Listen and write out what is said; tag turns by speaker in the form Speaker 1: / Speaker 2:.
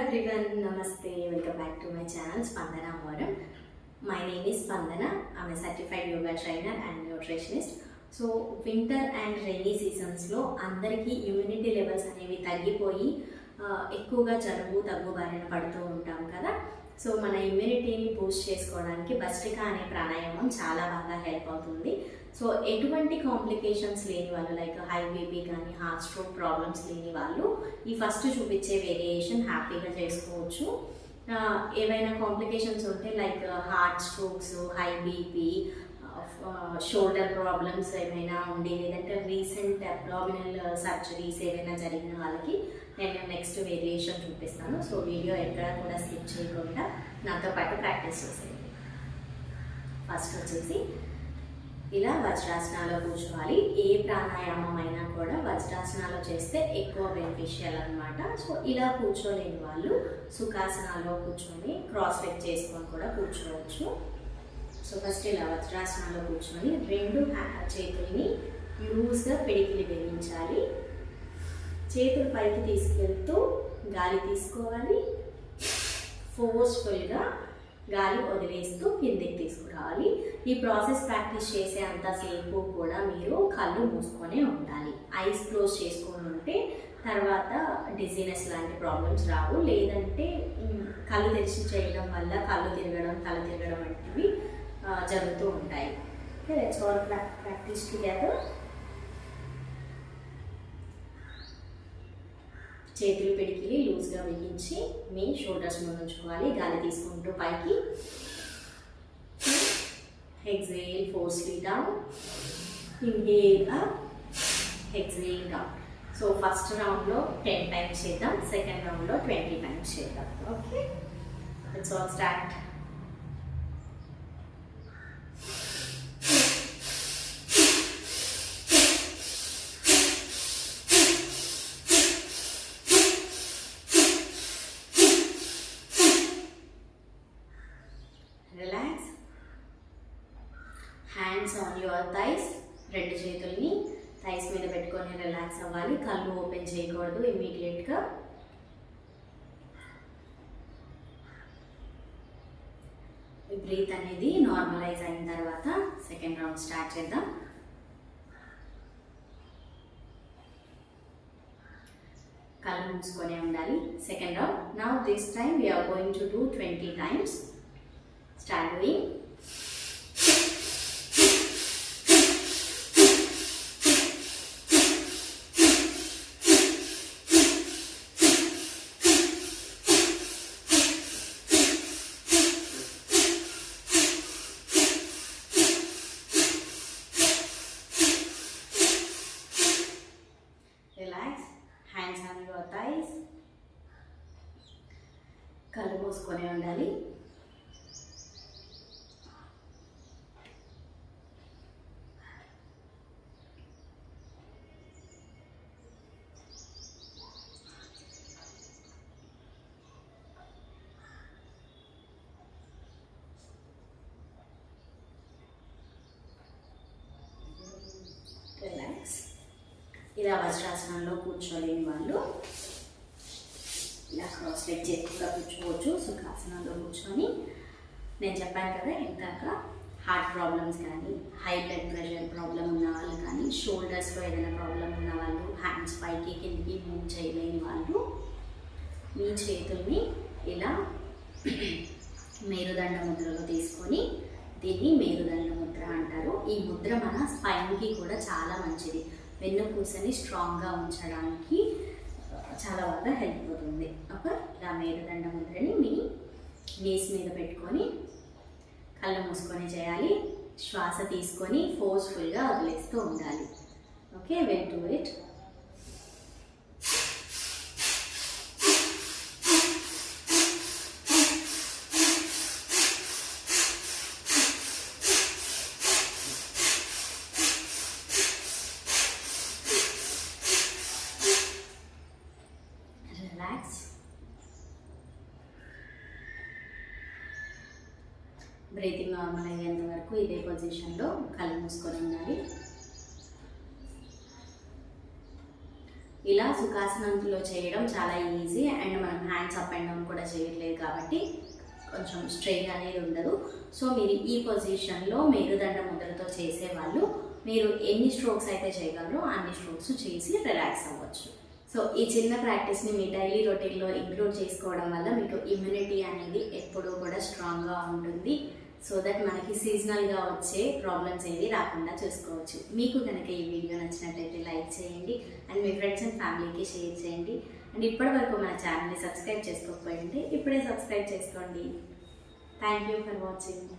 Speaker 1: everyone, Namaste. Welcome back to my channel Spandana Moram. My name is Spandana. I'm a certified yoga trainer and nutritionist. So winter and rainy సీజన్స్లో అందరికీ immunity levels అనేవి తగ్గిపోయి ఎక్కువగా జలుబు దగ్గు బారిన పడుతూ ఉంటాం కదా. సో మన ఇమ్యూనిటీని బూస్ట్ చేసుకోవడానికి భస్త్రిక అనే ప్రాణాయామం చాలా బాగా హెల్ప్ అవుతుంది. సో ఎటువంటి కాంప్లికేషన్స్ లేని వాళ్ళు, లైక్ హై బీపీ కానీ హార్ట్ స్ట్రోక్ ప్రాబ్లమ్స్ లేని వాళ్ళు ఈ ఫస్ట్ చూపించే వేరియేషన్ హ్యాపీగా చేసుకోవచ్చు. ఏవైనా కాంప్లికేషన్స్ ఉంటే like heart strokes, high BP, shoulder problems ఏమైనా ఉండి, లేదంటే రీసెంట్ అబ్డామినల్ సర్జరీస్ ఏమైనా జరిగిన వాళ్ళకి నేను నెక్స్ట్ వేరియేషన్ చూపిస్తాను. సో వీడియో ఎక్కడ కూడా స్కిప్ చేయకుండా నాతో పాటు ప్రాక్టీస్ చేసేయండి. ఫస్ట్ వచ్చేసి ఇలా వజ్రాసనాలో కూర్చోవాలి. ఏ ప్రాణాయామం అయినా కూడా వజ్రాసనాలో చేస్తే ఎక్కువ బెనిఫిషియల్ అనమాట. సో ఇలా కూర్చోలేని వాళ్ళు సుఖాసనాలో కూర్చొని క్రాస్ లెగ్ చేసుకొని కూడా కూర్చోవచ్చు. సో ఫస్ట్ ఇలా వజ్రాసనాలో కూర్చొని రెండు చేతుల్ని లూజ్గా పిడికిలి వేయించాలి. చేతులు పైకి తీసుకెళ్తూ గాలి తీసుకోవాలి, ఫోర్స్ఫుల్గా గాలి వదిలేస్తూ కిందికి తీసుకురావాలి. ఈ ప్రాసెస్ ప్రాక్టీస్ చేసే అంతసేపు కూడా మీరు కళ్ళు మూసుకొనే ఉండాలి. ఐస్ క్లోజ్ చేసుకొని ఉంటే తర్వాత డిజీనెస్ లాంటి ప్రాబ్లమ్స్ రావు. లేదంటే కళ్ళు తెరిచి చేయడం వల్ల కళ్ళు తిరగడం, తల తిరగడం వంటివి జరుగుతూ ఉంటాయి. Let's all practice together. చేతులు పిడికిలి లూజ్గా బిగించి మీ షోల్డర్స్ ముందు ఉంచుకోవాలి. గాలి తీసుకుంటూ పైకి, exhale forcefully down, inhale up, exhale down. So first రౌండ్లో 10 టైమ్స్ చేద్దాం, సెకండ్ రౌండ్లో 20 టైమ్స్ చేద్దాం. Okay, let's all start. Relax. Hands on your thighs. రెండు చేతుల్ని థైస్ మీద పెట్టుకొని రిలాక్స్ అవ్వాలి. కళ్ళు ఓపెన్ చేయకూడదు ఇమ్మీడియట్గా. బ్రీత్ అనేది నార్మలైజ్ అయిన తర్వాత సెకండ్ రౌండ్ స్టార్ట్ చేద్దాం. కళ్ళు మూసుకొని ఉండాలి. Second round. Now this time we're going to do 20 times. Start doing. Relax. Hands on your thighs. కళ్ళు మూసుకొని ఉండాలి. రిలాక్స్. ఇలా వజ్రాసనంలో కూర్చోలేని వాళ్ళు ఇలా క్రాస్ లెగ్ చేతిగా కూర్చోవచ్చు. సుఖాసనంలో కూర్చొని నేను చెప్పాను కదా ఇందాక, హార్ట్ ప్రాబ్లమ్స్ కానీ, హై బ్లడ్ ప్రెషర్ ప్రాబ్లం ఉన్న వాళ్ళు కానీ, షోల్డర్స్లో ఏదైనా ప్రాబ్లం ఉన్న వాళ్ళు, హ్యాండ్స్ పైకి కిందికి మూవ్ చేయలేని వాళ్ళు మీ చేతుల్ని ఇలా మేరుదండ ముద్రలో తీసుకొని, దీన్ని మేరుదండ ముద్ర అంటారు. ఈ ముద్ర మన స్పైన్కి కూడా చాలా మంచిది. వెన్నుపూసని స్ట్రాంగ్గా ఉంచడానికి చాలా బాగా హెల్ప్ అవుతుంది. ఓకే, ఇలా మేరుదండ ముద్రని మీ నీస్ మీద పెట్టుకొని కళ్ళు మూసుకొని చేయాలి. శ్వాస తీసుకొని ఫోర్స్ఫుల్గా వదిలేస్తూ ఉండాలి. Okay, well to it. Relax. Breathing normal అయ్యేంత వరకు ఇదే పొజిషన్లో కళ్ళు మూసుకొని ఉండాలి. ఇలా సుఖాసనంలో చేయడం చాలా ఈజీ అండ్ మనం హ్యాండ్స్ అప్ అండ్ డౌన్ కూడా చేయట్లేదు కాబట్టి కొంచెం స్ట్రెయిన్ అనేది ఉండదు. సో మీరు ఈ పొజిషన్లో మేరుదండ ముద్రతో చేసేవాళ్ళు మీరు ఎన్ని స్ట్రోక్స్ అయితే చేయగలరో అన్ని స్ట్రోక్స్ చేసి రిలాక్స్ అవ్వచ్చు. సో ఈ చిన్న ప్రాక్టీస్ని మీ డైలీ రొటీన్లో ఇంక్లూడ్ చేసుకోవడం వల్ల మీకు ఇమ్యూనిటీ అనేది ఎప్పుడూ కూడా స్ట్రాంగ్గా ఉంటుంది. సో దట్ మనకి సీజనల్గా వచ్చే ప్రాబ్లమ్స్ ఏవి రాకుండా చూసుకోవచ్చు. మీకు కనుక ఈ వీడియో నచ్చినట్లయితే లైక్ చేయండి అండ్ మీ ఫ్రెండ్స్ అండ్ ఫ్యామిలీకి షేర్ చేయండి. అండ్ ఇప్పటివరకు మన ఛానల్ని సబ్స్క్రైబ్ చేసుకోకపోయి ఉంటే ఇప్పుడే సబ్స్క్రైబ్ చేసుకోండి. Thank you for watching.